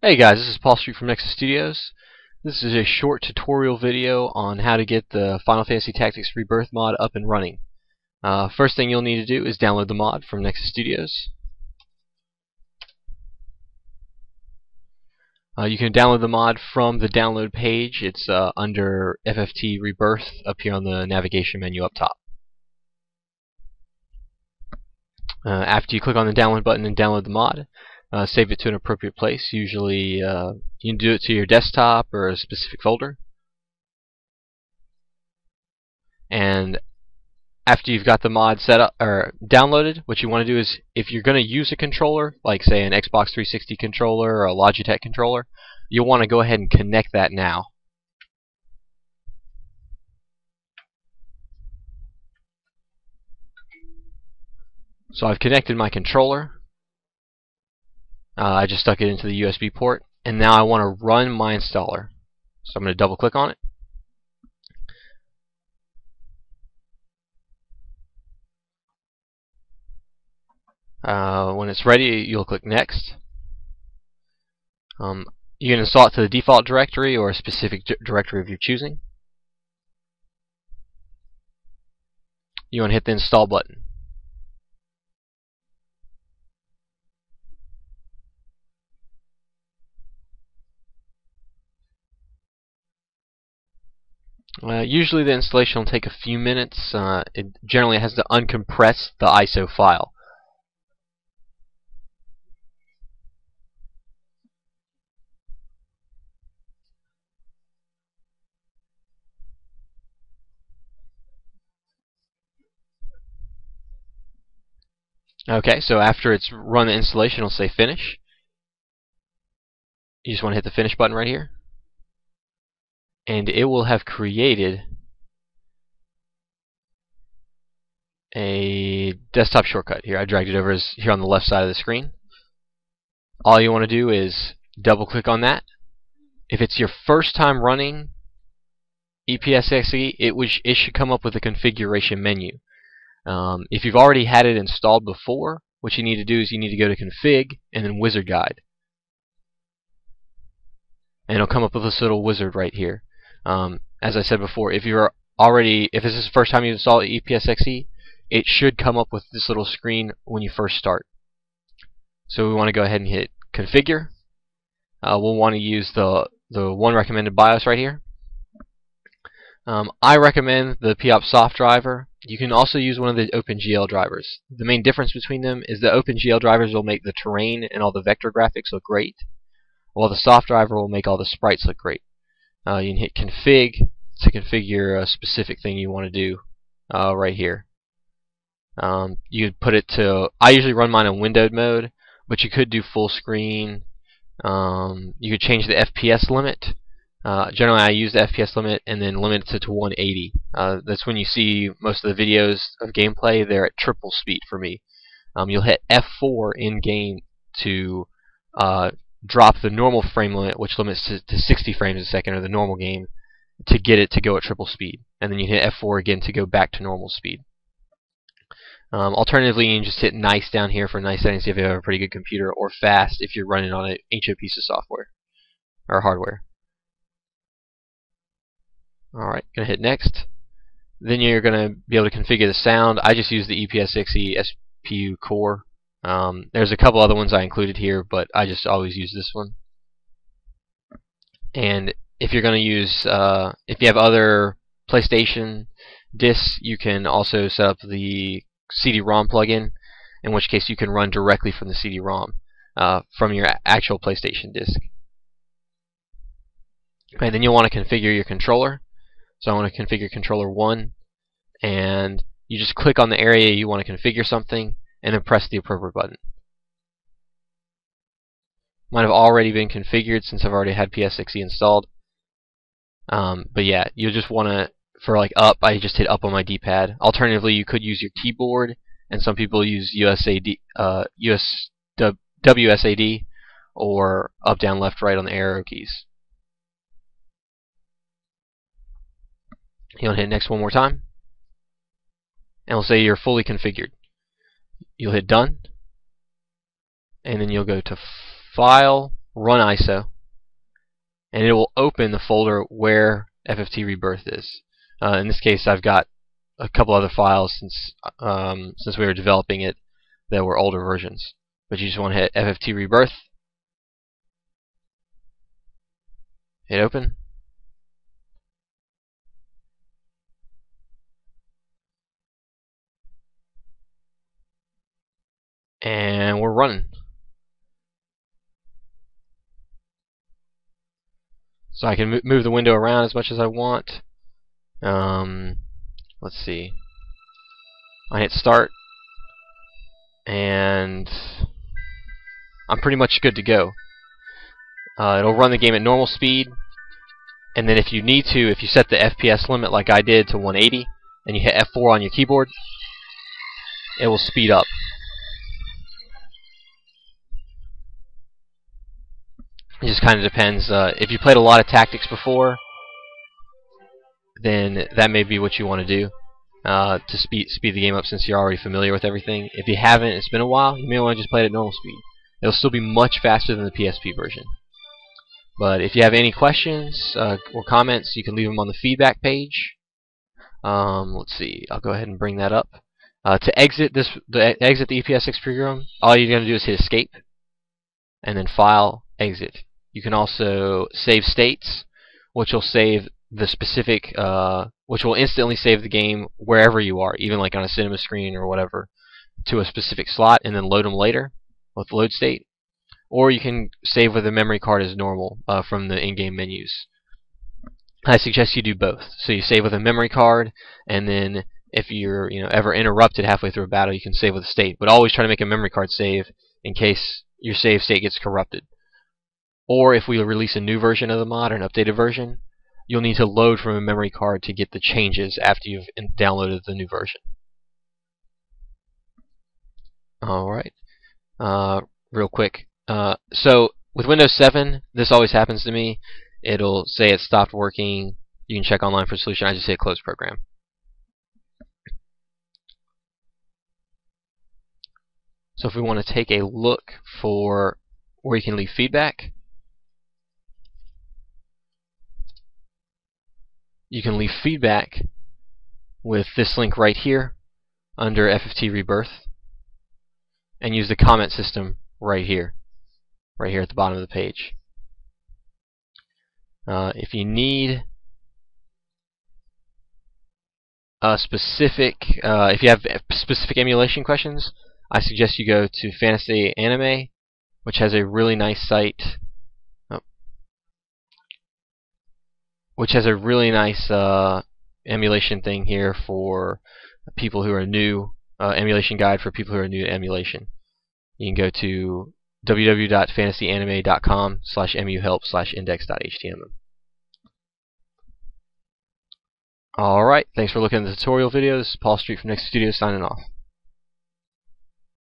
Hey guys, this is Paul Street from Nexus Studios. This is a short tutorial video on how to get the Final Fantasy Tactics Rebirth mod up and running. First thing you'll need to do is download the mod from Nexus Studios. You can download the mod from the download page. It's under FFT Rebirth up here on the navigation menu up top. After you click on the download button and download the mod, save it to an appropriate place. Usually you can do it to your desktop or a specific folder. And after you've got the mod set up or downloaded, what you want to do is, if you're going to use a controller, like say an Xbox 360 controller or a Logitech controller, you'll want to go ahead and connect that now. So I've connected my controller. I just stuck it into the USB port, and now I want to run my installer. So I'm going to double click on it. When it's ready, you'll click Next. You can install it to the default directory or a specific directory of your choosing. You want to hit the Install button. Usually the installation will take a few minutes. It generally has to uncompress the ISO file. Okay, so after it's run the installation, it'll say Finish. You just want to hit the Finish button right here, and it will have created a desktop shortcut. Here, I dragged it over here on the left side of the screen. All you want to do is double click on that. If it's your first time running EPSXE, it should come up with a configuration menu. If you've already had it installed before, what you need to do is you need to go to Config and then Wizard Guide. And it'll come up with this little wizard right here. As I said before, if this is the first time you install EPSXE, it should come up with this little screen when you first start. So we want to go ahead and hit Configure. We'll want to use the one recommended BIOS right here. I recommend the POP-Soft driver. You can also use one of the OpenGL drivers. The main difference between them is the OpenGL drivers will make the terrain and all the vector graphics look great, while the soft driver will make all the sprites look great. You can hit Config to configure a specific thing you want to do right here. You could put it to, I usually run mine in windowed mode, but you could do full screen. You could change the FPS limit. Generally I use the FPS limit and then limit it to 180. That's when you see most of the videos of gameplay. They're at triple speed for me. You'll hit F4 in game to drop the normal frame limit, which limits to 60 frames a second, or the normal game, to get it to go at triple speed. And then you hit F4 again to go back to normal speed. Alternatively, you can just hit nice down here for nice settings if you have a pretty good computer, or fast if you're running on an ancient piece of software or hardware. Alright, gonna hit Next. Then you're gonna be able to configure the sound. I just use the EPSXE SPU core. There's a couple other ones I included here, but I just always use this one. And if you're gonna use, if you have other PlayStation discs, you can also set up the CD-ROM plugin, in which case you can run directly from the CD-ROM from your actual PlayStation disc. Okay, then you'll want to configure your controller. So I want to configure controller 1, and you just click on the area you want to configure something, and then press the appropriate button. Might have already been configured since I've already had PSXE installed. But yeah, you'll just want to, for like up, I just hit up on my D-pad. Alternatively, you could use your keyboard, and some people use WSAD, or up, down, left, right on the arrow keys. You'll hit Next one more time, and it'll say you're fully configured. You'll hit Done, and then you'll go to File, run ISO, and it will open the folder where FFT Rebirth is. In this case, I've got a couple other files since we were developing it that were older versions. But you just want to hit FFT Rebirth, hit open, and we're running. So I can move the window around as much as I want. Let's see. I hit start, and I'm pretty much good to go. It'll run the game at normal speed, and then if you need to, if you set the FPS limit like I did to 180, and you hit F4 on your keyboard, it will speed up. It just kind of depends. If you played a lot of tactics before, then that may be what you want to do to speed the game up, since you're already familiar with everything. If you haven't, it's been a while, you may want to just play it at normal speed. It'll still be much faster than the PSP version. But if you have any questions or comments, you can leave them on the feedback page. Let's see. I'll go ahead and bring that up. To exit the EPSX program, all you're going to do is hit Escape, and then File, Exit. You can also save states, which will save the specific, which will instantly save the game wherever you are, even like on a cinema screen or whatever, to a specific slot, and then load them later with load state. Or you can save with a memory card as normal from the in-game menus. I suggest you do both. So you save with a memory card, and then if you're ever interrupted halfway through a battle, you can save with a state. But always try to make a memory card save in case your save state gets corrupted. Or if we release a new version of the mod, or an updated version, you'll need to load from a memory card to get the changes after you've downloaded the new version. Alright. Real quick. So with Windows 7, this always happens to me. It'll say it stopped working. You can check online for a solution. I just hit close program. So if we want to take a look for where you can leave feedback, you can leave feedback with this link right here under FFT Rebirth, and use the comment system right here at the bottom of the page. If you need a specific, if you have specific emulation questions, I suggest you go to Fantasy Anime, which has a really nice site, which has a really nice emulation thing here for people who are new, emulation guide for people who are new to emulation. You can go to www.fantasyanime.com/muhelp/index.html. Alright, thanks for looking at the tutorial video. This is Paul Street from Nexus Studios signing off.